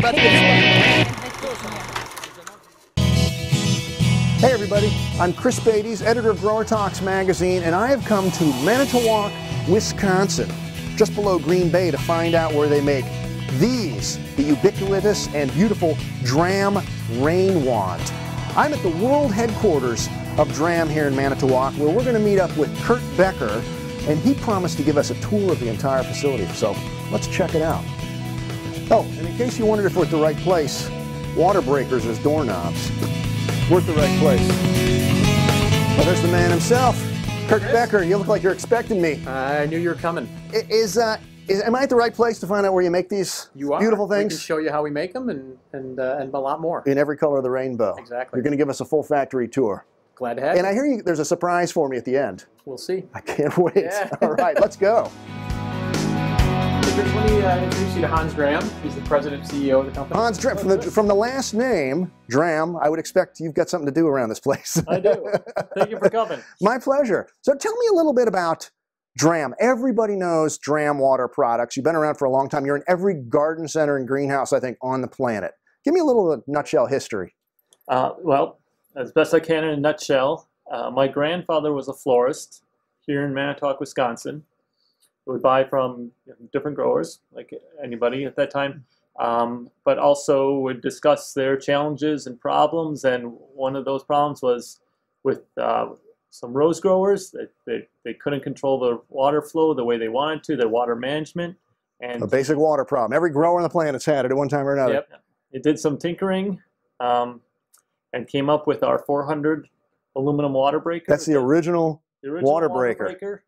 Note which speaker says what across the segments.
Speaker 1: about to get
Speaker 2: Hey everybody, I'm Chris Beytes, editor of GrowerTalks magazine, and I have come to Manitowoc, Wisconsin, just below Green Bay, to find out where they make these, the ubiquitous and beautiful Dram rain wand. I'm at the world headquarters of Dram here in Manitowoc, where we're going to meet up with Kurt Becker, and he promised to give us a tour of the entire facility, so let's check it out. Oh, and in case you wondered if we're at the right place, water breakers as doorknobs. We're at the right place. Well, there's the man himself, Kurt Becker. You look like you're expecting me.
Speaker 1: I knew you were coming.
Speaker 2: Am I at the right place to find out where you make these beautiful things?
Speaker 1: We can show you how we make them and a lot more.
Speaker 2: In every color of the rainbow.
Speaker 1: Exactly.
Speaker 2: You're going to give us a full factory tour.
Speaker 1: Glad to have you.
Speaker 2: And I hear there's a surprise for me at the end.
Speaker 1: We'll see.
Speaker 2: I can't wait.
Speaker 1: Yeah.
Speaker 2: All right, let's go.
Speaker 1: Let me introduce you to Hans Dram. He's the president and CEO of the company.
Speaker 2: Hans Dram, from the last name, Dram, I would expect you've got something to do around this place.
Speaker 1: I do. Thank you for coming.
Speaker 2: My pleasure. So tell me a little bit about Dram. Everybody knows Dram water products. You've been around for a long time. You're in every garden center and greenhouse, I think, on the planet. Give me a little nutshell history.
Speaker 3: Well, as best I can in a nutshell, my grandfather was a florist here in Manitowoc, Wisconsin. Would buy from different growers, like anybody at that time, but also would discuss their challenges and problems. And one of those problems was with some rose growers that they couldn't control the water flow the way they wanted to, their water management. And
Speaker 2: a basic water problem. Every grower on the planet's had it at one time or another.
Speaker 3: Yep. It did some tinkering and came up with our 400 aluminum water breaker.
Speaker 2: That's the original water breaker.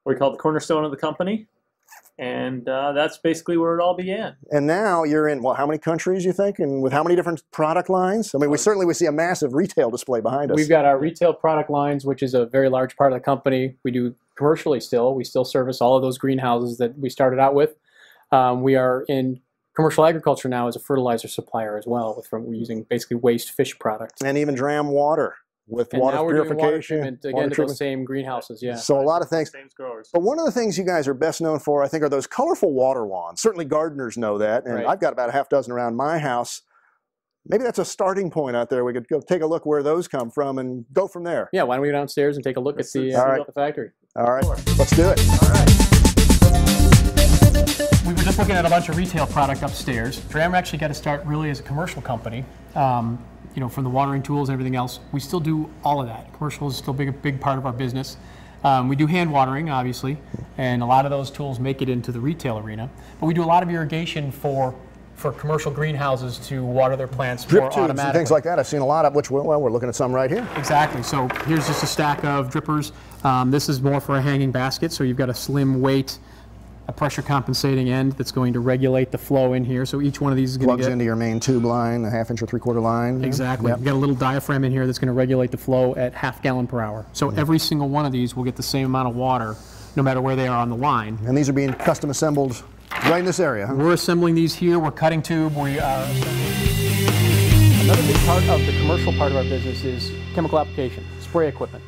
Speaker 3: We call it the cornerstone of the company, and that's basically where it all began.
Speaker 2: And now you're in, well, how many countries, you think, and with how many different product lines? I mean, we see a massive retail display behind us.
Speaker 4: We've got our retail product lines, which is a very large part of the company. We do commercially still. We still service all of those greenhouses that we started out with. We are in commercial agriculture now as a fertilizer supplier as well. We're using basically waste fish products.
Speaker 2: And even Dram water. With
Speaker 4: and
Speaker 2: water
Speaker 4: now we're
Speaker 2: purification,
Speaker 4: doing water treatment, again, to those same greenhouses, yeah.
Speaker 2: So a lot of things.
Speaker 3: Same growers.
Speaker 2: But one of the things you guys are best known for, I think, are those colorful water wands. Certainly gardeners know that, and
Speaker 4: right.
Speaker 2: I've got about a half dozen around my house. Maybe that's a starting point out there. We could go take a look where those come from and go from there.
Speaker 4: Yeah, why don't we go downstairs and take a look at the factory.
Speaker 2: All right, let's do it.
Speaker 4: All right. We were just looking at a bunch of retail product upstairs. Dram actually got to start really as a commercial company. You know, from the watering tools and everything else, we still do all of that. Commercial is still a big part of our business. We do hand watering, obviously, and a lot of those tools make it into the retail arena. But we do a lot of irrigation for commercial greenhouses to water their plants
Speaker 2: Drip
Speaker 4: more
Speaker 2: tubes
Speaker 4: automatically.
Speaker 2: and things like that. I've seen a lot of, which, well, we're looking at some right here.
Speaker 4: Exactly. So here's just a stack of drippers. This is more for a hanging basket, so you've got a slim weight, a pressure compensating end that's going to regulate the flow in here. So each one of these is going to
Speaker 2: plugs into your main tube line, a half-inch or three-quarter line.
Speaker 4: Exactly.
Speaker 2: Yep.
Speaker 4: You've got a little diaphragm in here that's going to regulate the flow at ½ gallon per hour. So every single one of these will get the same amount of water no matter where they are on the line.
Speaker 2: And these are being custom assembled right in this area, huh?
Speaker 4: We're assembling these here. We're cutting tube. We are Another big part of the commercial part of our business is chemical application, spray equipment.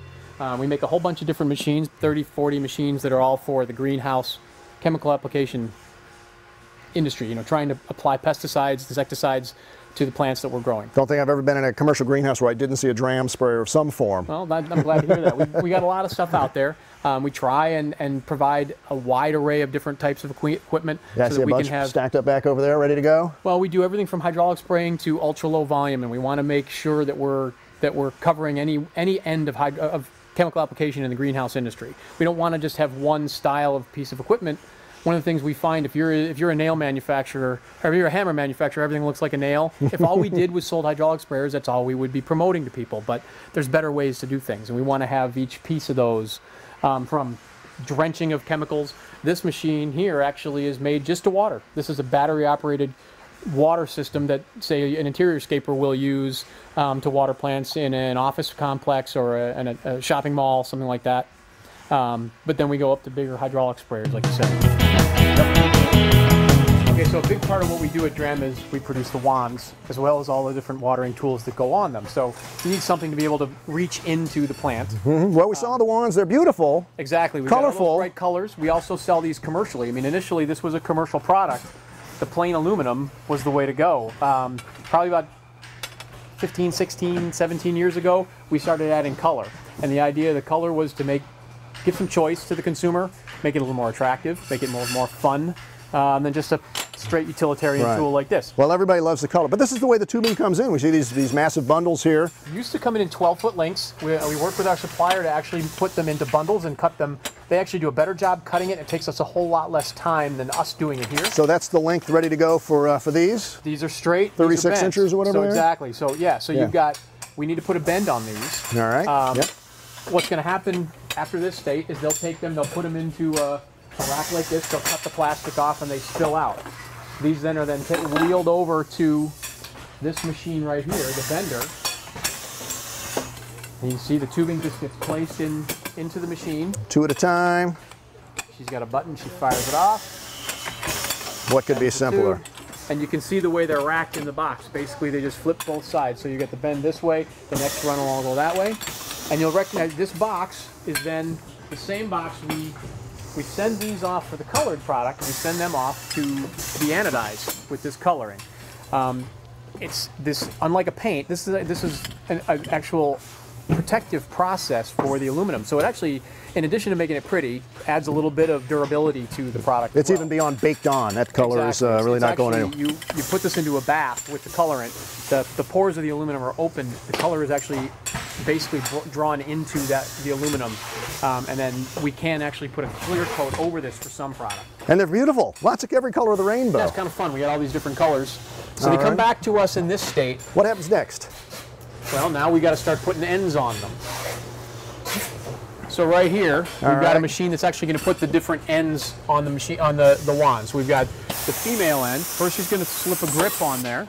Speaker 4: We make a whole bunch of different machines, 30, 40 machines that are all for the greenhouse chemical application industry, you know, trying to apply pesticides, insecticides to the plants that we're growing.
Speaker 2: Don't think I've ever been in a commercial greenhouse where I didn't see a Dram sprayer of some form.
Speaker 4: Well, I'm glad to hear that. We got a lot of stuff out there. We try and provide a wide array of different types of equipment
Speaker 2: Yeah,
Speaker 4: so
Speaker 2: I see
Speaker 4: that
Speaker 2: a
Speaker 4: we
Speaker 2: bunch
Speaker 4: can have
Speaker 2: stacked up back over there, ready to go.
Speaker 4: Well, we do everything from hydraulic spraying to ultra low volume, and we want to make sure that we're covering any end of chemical application in the greenhouse industry. We don't want to just have one style of piece of equipment. One of the things we find, if you're a nail manufacturer, or if you're a hammer manufacturer, everything looks like a nail. If all we did was sold hydraulic sprayers, that's all we would be promoting to people. But there's better ways to do things, and we want to have each piece of those, from drenching of chemicals. This machine here actually is made just to water. This is a battery-operated water system that, say, an interior scaper will use to water plants in an office complex or a shopping mall, something like that. But then we go up to bigger hydraulic sprayers, like you said. Okay, so a big part of what we do at Dram is we produce the wands, as well as all the different watering tools that go on them. So you need something to be able to reach into the plant.
Speaker 2: Mm-hmm. Well, we saw the wands. They're beautiful.
Speaker 4: Exactly. We've
Speaker 2: colorful.
Speaker 4: got all those bright colors. We also sell these commercially. I mean, initially this was a commercial product, the plain aluminum was the way to go. Probably about 15, 16, 17 years ago, we started adding color. And the idea of the color was to give some choice to the consumer, make it a little more attractive, make it more fun than just a straight utilitarian tool like this.
Speaker 2: Well, everybody loves the color, but this is the way the tubing comes in. We see these massive bundles here.
Speaker 4: It used to come in 12-foot lengths. We work with our supplier to actually put them into bundles and cut them. They actually do a better job cutting it. It takes us a whole lot less time than us doing it here.
Speaker 2: So that's the length ready to go for these?
Speaker 4: These are straight.
Speaker 2: 36 inches or whatever.
Speaker 4: So exactly. So yeah, you've got, we need to put a bend on these.
Speaker 2: All right. Yep.
Speaker 4: What's going to happen after this state is they'll take them, they'll put them into a rack like this, they'll cut the plastic off and they spill out. These then are wheeled over to this machine right here, the bender. And you see the tubing just gets placed into the machine. 2 at a time. She's got a button, she fires it off.
Speaker 2: What could be simpler?
Speaker 4: And you can see the way they're racked in the box. Basically, they just flip both sides. So you get the bend this way, the next run will go that way. And you'll recognize this box is then the same box we send these off for the colored product, and we send them off to be anodized with this coloring. It's this, unlike a paint, this is an actual protective process for the aluminum. So it actually, in addition to making it pretty, adds a little bit of durability to the product.
Speaker 2: It's even beyond baked on. That color is really not going anywhere.
Speaker 4: You put this into a bath with the colorant. The pores of the aluminum are open. The color is actually basically drawn into the aluminum, and then we can actually put a clear coat over this for some product.
Speaker 2: And they're beautiful. Lots of every color of the rainbow.
Speaker 4: Yeah, it's kind of fun. We got all these different colors. So they come back to us in this state.
Speaker 2: What happens next?
Speaker 4: Well, now we got to start putting ends on them. So right here, we've got a machine that's actually going to put the different ends on the machine, on the wand. So we've got the female end. First, she's going to slip a grip on there.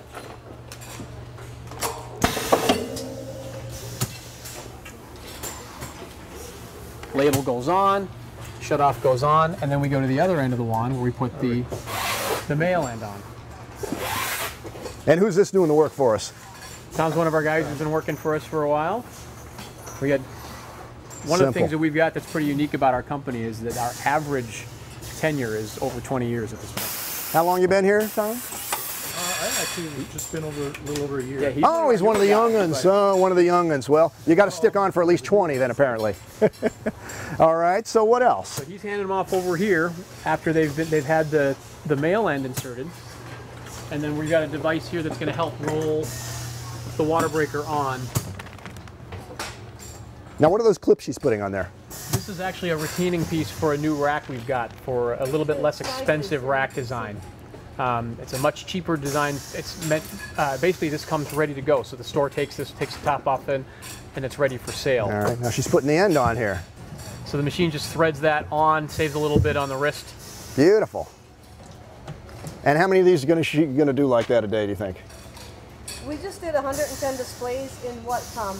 Speaker 4: Label goes on, shutoff goes on, and then we go to the other end of the wand where we put the male end on.
Speaker 2: And who's this doing the work for us?
Speaker 4: Tom's one of our guys who's been working for us for a while. We got one of the things that we've got that's pretty unique about our company is that our average tenure is over 20 years at this point.
Speaker 2: How long you been here, Tom?
Speaker 5: I've actually just been a little over a year.
Speaker 2: Yeah, he's one of the young'uns. One of the young'uns. Well, you got to stick on for at least 20 then, apparently. All right. So what else?
Speaker 4: So he's handing them off over here after they've had the male end inserted, and then we've got a device here that's going to help roll the water breaker on.
Speaker 2: Now, what are those clips she's putting on there?
Speaker 4: This is actually a retaining piece for a new rack we've got for a little bit less expensive rack design. It's a much cheaper design. It's meant, basically this comes ready to go. So the store takes the top off and it's ready for sale.
Speaker 2: All right, now she's putting the end on here.
Speaker 4: So the machine just threads that on, saves a little bit on the wrist.
Speaker 2: Beautiful. And how many of these are she going to do like that a day, do you think?
Speaker 6: We just did 110 displays in what, Tom?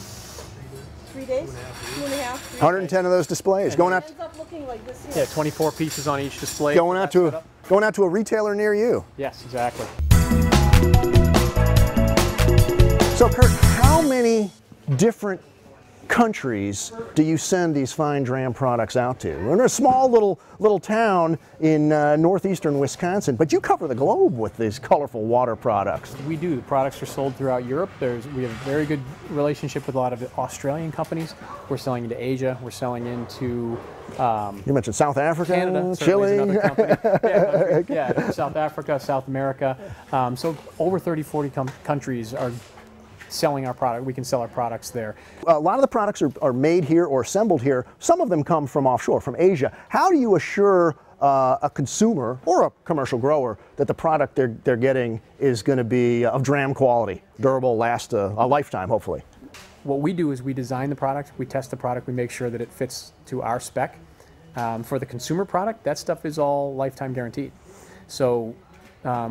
Speaker 6: 3 days? 2.5?
Speaker 2: 110 of those displays.
Speaker 6: It
Speaker 2: going out.
Speaker 6: ends up looking like this here.
Speaker 4: Yeah, 24 pieces on each display.
Speaker 2: Going out to a retailer near you.
Speaker 4: Yes, exactly.
Speaker 2: So, Kurt, how many different countries do you send these fine Dram products out to? We're in a small little town in northeastern Wisconsin, but you cover the globe with these colorful water products.
Speaker 4: We do. The products are sold throughout Europe. We have a very good relationship with a lot of Australian companies. We're selling into Asia. We're selling into
Speaker 2: you mentioned South Africa,
Speaker 4: Canada,
Speaker 2: Chile.
Speaker 4: Another company. Yeah, South Africa, South America. So over 30, 40 countries are selling our product. We can sell our products there.
Speaker 2: A lot of the products are made here or assembled here. Some of them come from offshore, from Asia. How do you assure a consumer or a commercial grower that the product they're getting is going to be of Dram quality, durable, last a lifetime, hopefully?
Speaker 4: What we do is we design the product, we test the product, we make sure that it fits to our spec. For the consumer product, that stuff is all lifetime guaranteed. So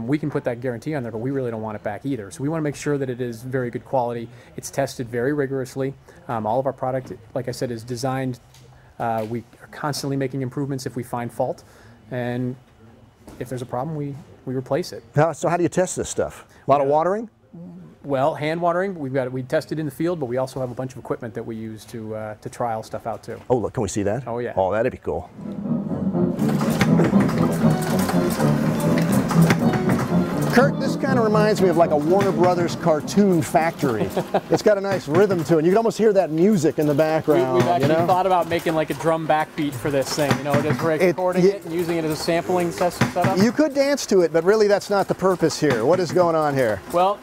Speaker 4: we can put that guarantee on there, but we really don't want it back either. So we want to make sure that it is very good quality. It's tested very rigorously. All of our product, like I said, is designed. We are constantly making improvements if we find fault. And if there's a problem, we replace it.
Speaker 2: So how do you test this stuff? A lot of watering?
Speaker 4: Well, hand watering, we test it in the field, but we also have a bunch of equipment that we use to trial stuff out too.
Speaker 2: Oh, look, can we see that?
Speaker 4: Oh, yeah.
Speaker 2: Oh, that'd be cool. Kurt, this kind of reminds me of like a Warner Brothers cartoon factory. It's got a nice rhythm to it. You can almost hear that music in the background.
Speaker 4: We've actually thought about making like a drum backbeat for this thing, you know, just recording it and using it as a sampling setup.
Speaker 2: You could dance to it, but really that's not the purpose here. What is going on here?
Speaker 4: Well,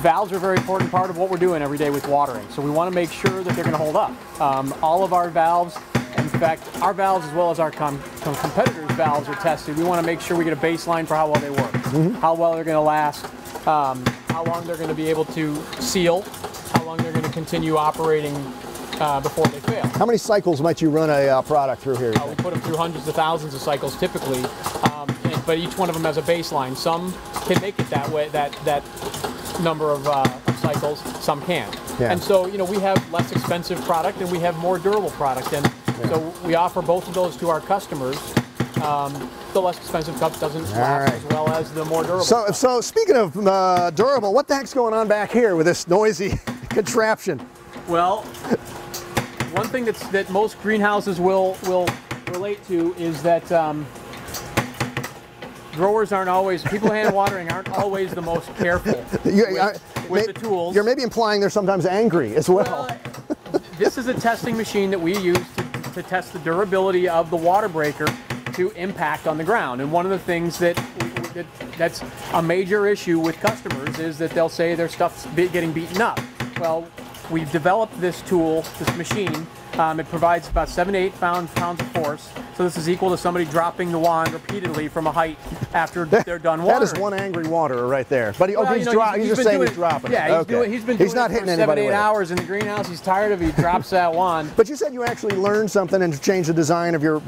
Speaker 4: valves are a very important part of what we're doing every day with watering, so we want to make sure that they're going to hold up. All of our valves, in fact, our valves as well as our competitors' valves are tested. We want to make sure we get a baseline for how well they work, how well they're going to last, how long they're going to be able to seal, how long they're going to continue operating before they fail. How
Speaker 2: many cycles might you run a product through here?
Speaker 4: We put them through hundreds of thousands of cycles typically, but each one of them has a baseline. Some can make it that way, that number of cycles, some can't.
Speaker 2: Yeah.
Speaker 4: And so, you know, we have less expensive product and we have more durable product, and so we offer both of those to our customers. The less expensive cup doesn't last as well as the more durable.
Speaker 2: So speaking of durable, what the heck's going on back here with this noisy contraption?
Speaker 4: Well, one thing that most greenhouses will relate to is that growers aren't always, people hand watering aren't always the most careful with the tools.
Speaker 2: You're maybe implying they're sometimes angry as well.
Speaker 4: This is a testing machine that we use to test the durability of the water breaker to impact on the ground. And one of the things that's a major issue with customers is that they'll say their stuff's getting beaten up. Well, we've developed this tool, this machine. It provides about 7 to 8 pounds of force. So this is equal to somebody dropping the wand repeatedly from a height after they're done watering.
Speaker 2: That is one angry waterer right there. But he's just saying he's dropping.
Speaker 4: Yeah, he's been doing
Speaker 2: not
Speaker 4: it
Speaker 2: hitting
Speaker 4: for 7 to 8 hours in the greenhouse. He's tired of it. He drops that wand.
Speaker 2: But you said you actually learned something and changed the design of your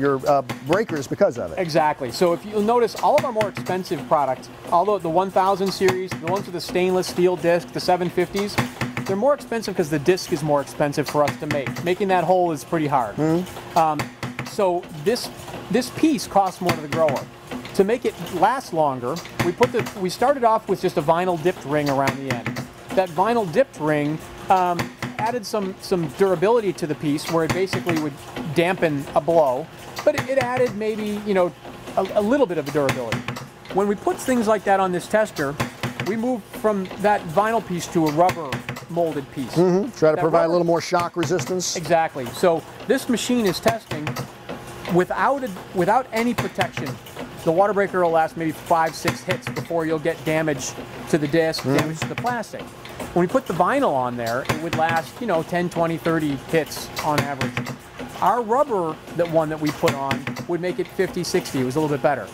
Speaker 2: breakers because of it.
Speaker 4: Exactly. So if you'll notice, all of our more expensive products, although the 1000 series, the ones with the stainless steel disc, the 750s, they're more expensive because the disc is more expensive for us to make. Making that hole is pretty hard. So this piece costs more to the grower. To make it last longer, we started off with just a vinyl dipped ring around the end. That vinyl dipped ring added some durability to the piece, where it basically would dampen a blow, but it added maybe, you know, a little bit of a durability. When we put things like that on this tester, we moved from that vinyl piece to a rubber molded piece.
Speaker 2: Try to provide a little more shock resistance.
Speaker 4: Exactly. So this machine is testing without any protection. The water breaker will last maybe 5-6 hits before you'll get damage to the disc, damage to the plastic. When we put the vinyl on there, it would last, you know, 10, 20, 30 hits on average. Our rubber, one that we put on, would make it 50, 60. It was a little bit better.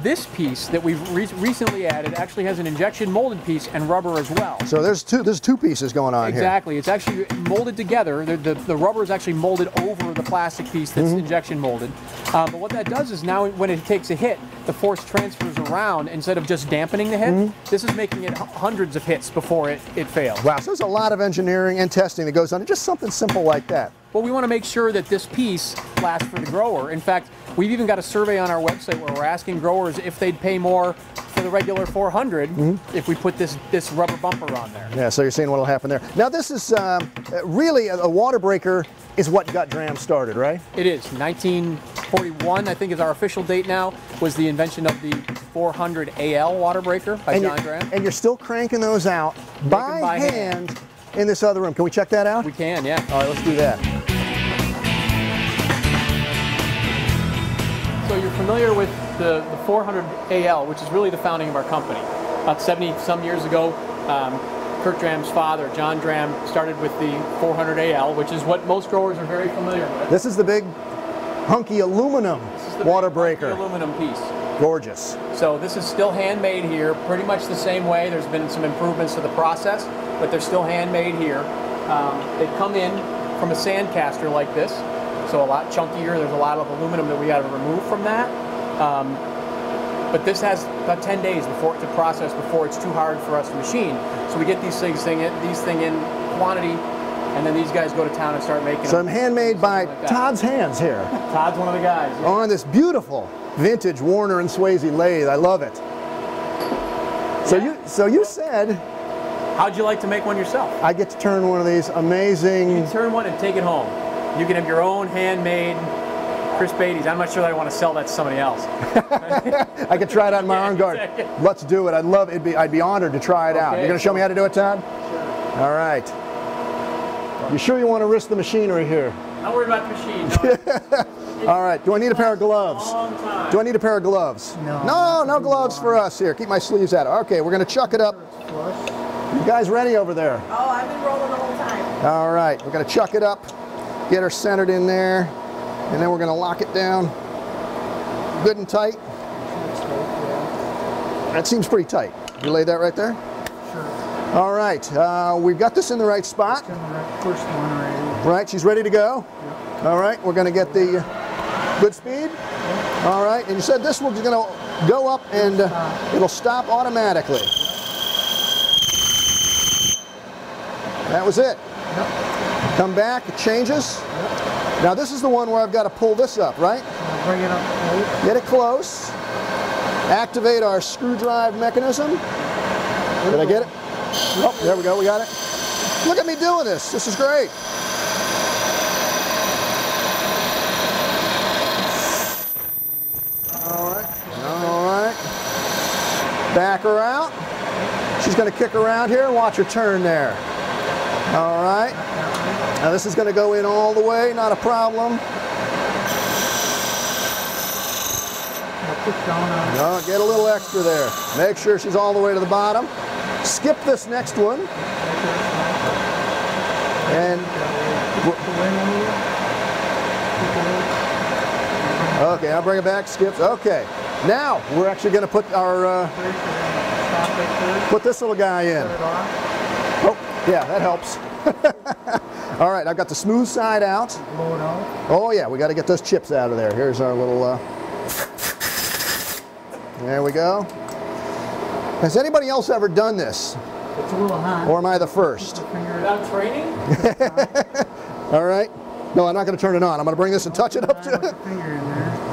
Speaker 4: This piece that we've recently added actually has an injection molded piece and rubber as well.
Speaker 2: So there's two pieces going on here.
Speaker 4: Exactly. It's actually molded together. The rubber is actually molded over the plastic piece that's injection molded. But what that does is now when it takes a hit, the force transfers around instead of just dampening the hit. This is making it hundreds of hits before it fails.
Speaker 2: Wow, so there's a lot of engineering and testing that goes on in just something simple like that.
Speaker 4: Well, we want to make sure that this piece lasts for the grower. In fact, we've even got a survey on our website where we're asking growers if they'd pay more for the regular 400 if we put this rubber bumper on there.
Speaker 2: Yeah, so you're seeing what'll happen there. Now this is really a water breaker is what got Dram started, right?
Speaker 4: It is. 1941, I think, is our official date now, was the invention of the 400 AL water breaker by John Dram.
Speaker 2: And you're still cranking those out by hand in this other room. Can we check that out?
Speaker 4: We can, yeah.
Speaker 2: All right, let's do that.
Speaker 4: So you're familiar with the 400 AL, which is really the founding of our company. About 70-some years ago, Kurt Dram's father, John Dram, started with the 400 AL, which is what most growers are very familiar with.
Speaker 2: This is the big hunky aluminum water breaker.
Speaker 4: Aluminum piece.
Speaker 2: Gorgeous.
Speaker 4: So this is still handmade here, pretty much the same way. There's been some improvements to the process, but they're still handmade here. They come in from a sand caster like this, so a lot chunkier. There's a lot of aluminum that we got to remove from that. But this has about 10 days to process before it's too hard for us to machine. So we get these things in quantity, and then these guys go to town and start making them.
Speaker 2: So I'm handmade by Todd's hands here.
Speaker 4: Todd's one of the guys. Yeah.
Speaker 2: On this beautiful vintage Warner and Swayze lathe. I love it. So you said,
Speaker 4: how'd you like to make one yourself?
Speaker 2: I get to turn one of these amazing.
Speaker 4: You can turn one and take it home. You can have your own handmade Chris Beytes. I'm not sure that I want to sell that to somebody else.
Speaker 2: I could try it out in my own garden.
Speaker 4: Exactly.
Speaker 2: Let's do it. I'd be honored to try it out. You're going to show me how to do it, Todd?
Speaker 4: Sure.
Speaker 2: All right. You sure you want to risk the machinery here?
Speaker 4: Don't worry about the machine. No.
Speaker 2: All right. Do I need a pair of gloves?
Speaker 4: Long time.
Speaker 2: Do I need a pair of gloves? No gloves for us here. Keep my sleeves out. Okay, we're going to chuck it up. You guys ready over there?
Speaker 6: Oh, I've been rolling the whole time.
Speaker 2: All right. We're going to chuck it up, get her centered in there, and then we're going to lock it down good and tight. That seems pretty tight. You laid that right there?
Speaker 5: Sure.
Speaker 2: All right. We've got this in the right spot.
Speaker 5: It's in the right, first one already.
Speaker 2: Right, she's ready to go.
Speaker 5: Yep.
Speaker 2: All right, we're going to get the good speed. Yep. All right, and you said this one's going to go up and it'll stop automatically. That was it.
Speaker 5: Yep.
Speaker 2: Come back, it changes.
Speaker 5: Yep.
Speaker 2: Now this is the one where I've got to pull this up, right?
Speaker 5: Bring it up close.
Speaker 2: Get it close. Activate our screw drive mechanism. Did I get it? Oh, there we go, we got it. Look at me doing this. This is great. All right. Back her out. She's going to kick around here and watch her turn there. All right. Now this is going to go in all the way, not a problem. No, get a little extra there. Make sure she's all the way to the bottom. Skip this next one. And okay, I'll bring it back. Skips. Okay. Now we're actually going to put our put this little guy in. Oh, yeah, that helps. All right, I've got the smooth side out. Oh yeah, we got to get those chips out of there. Here's our little. There we go. Has anybody else ever done this?
Speaker 5: It's a little hot.
Speaker 2: Or am I the first?
Speaker 4: Without training?
Speaker 2: All right. No, I'm not going to turn it on. I'm going to bring this and touch it up to it.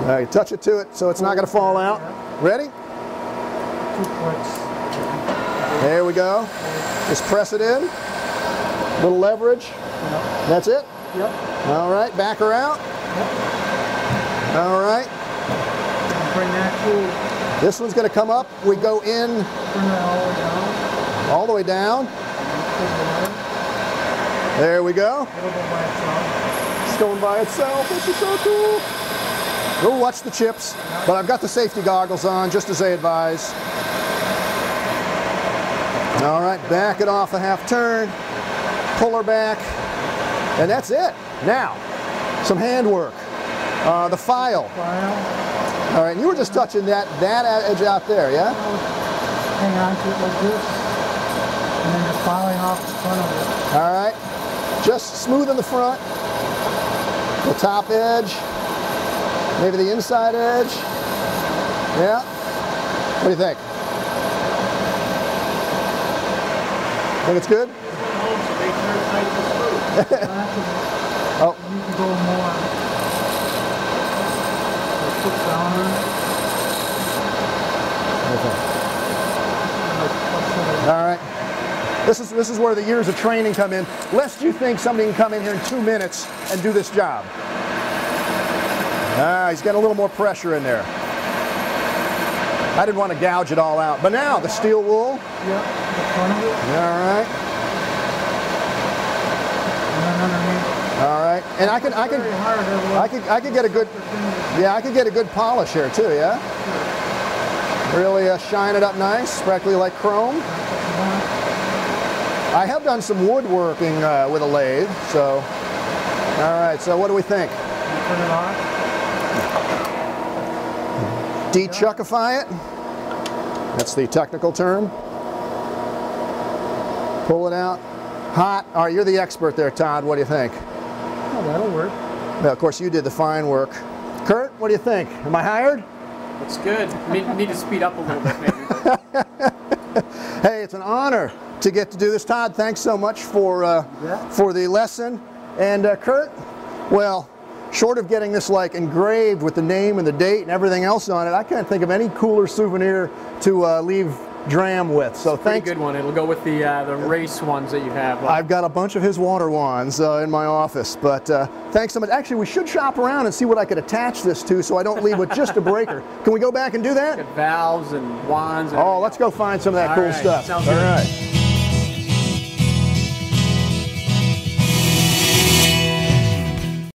Speaker 2: All right, touch it to it so it's not going to fall out. Ready?
Speaker 5: 2 clicks.
Speaker 2: There we go. Just press it in. Little leverage.
Speaker 5: Yep.
Speaker 2: That's it?
Speaker 5: Yep.
Speaker 2: All right, back her out.
Speaker 5: Yep.
Speaker 2: All right.
Speaker 5: Bring that tool.
Speaker 2: This one's going to come up. We go in
Speaker 5: Turn that
Speaker 2: all the way down. There we go.
Speaker 5: It'll go by itself.
Speaker 2: It's going by itself. This is so cool. Go watch the chips. But I've got the safety goggles on, just as they advise. All right, back it off a half turn. Pull her back. And that's it. Now, some hand work. The file. All right, and you were just touching that edge out there, yeah?
Speaker 5: Hang on to it like this, and then just filing off the front of it.
Speaker 2: All right, just smooth in the front, the top edge, maybe the inside edge. Yeah. What do you think? Think it's good? Oh.
Speaker 5: You can go more.
Speaker 2: All right. This is where the years of training come in. Lest you think somebody can come in here in 2 minutes and do this job. He's got a little more pressure in there. I didn't want to gouge it all out. But now the steel wool.
Speaker 5: Yep, the front of it.
Speaker 2: All right.
Speaker 5: And then underneath.
Speaker 2: All right. And I could get a good, yeah, I could get a good polish here too, yeah? Really shine it up nice, practically like chrome. I have done some woodworking with a lathe, so. All right, so what do we think?
Speaker 5: Turn it on.
Speaker 2: De-chuckify it. That's the technical term. Pull it out. Hot. All right, you're the expert there, Todd. What do you think?
Speaker 5: Oh, that'll work.
Speaker 2: Well, of course, you did the fine work. Kurt, what do you think? Am I hired?
Speaker 4: Looks good. Need to speed up a little bit, maybe.
Speaker 2: Hey, it's an honor to get to do this. Todd, thanks so much for the lesson. And Kurt, well, short of getting this like engraved with the name and the date and everything else on it, I can't think of any cooler souvenir to leave Dram with. So
Speaker 4: Pretty
Speaker 2: thanks.
Speaker 4: good one. It'll go with the race ones that you have.
Speaker 2: I've got a bunch of his water wands in my office, but thanks so much. Actually, we should shop around and see what I could attach this to so I don't leave with just a breaker. Can we go back and do that?
Speaker 4: Got valves and wands. And
Speaker 2: Oh, let's go find some of that cool
Speaker 4: right.
Speaker 2: stuff.
Speaker 4: Sounds
Speaker 2: All
Speaker 4: good.
Speaker 2: right.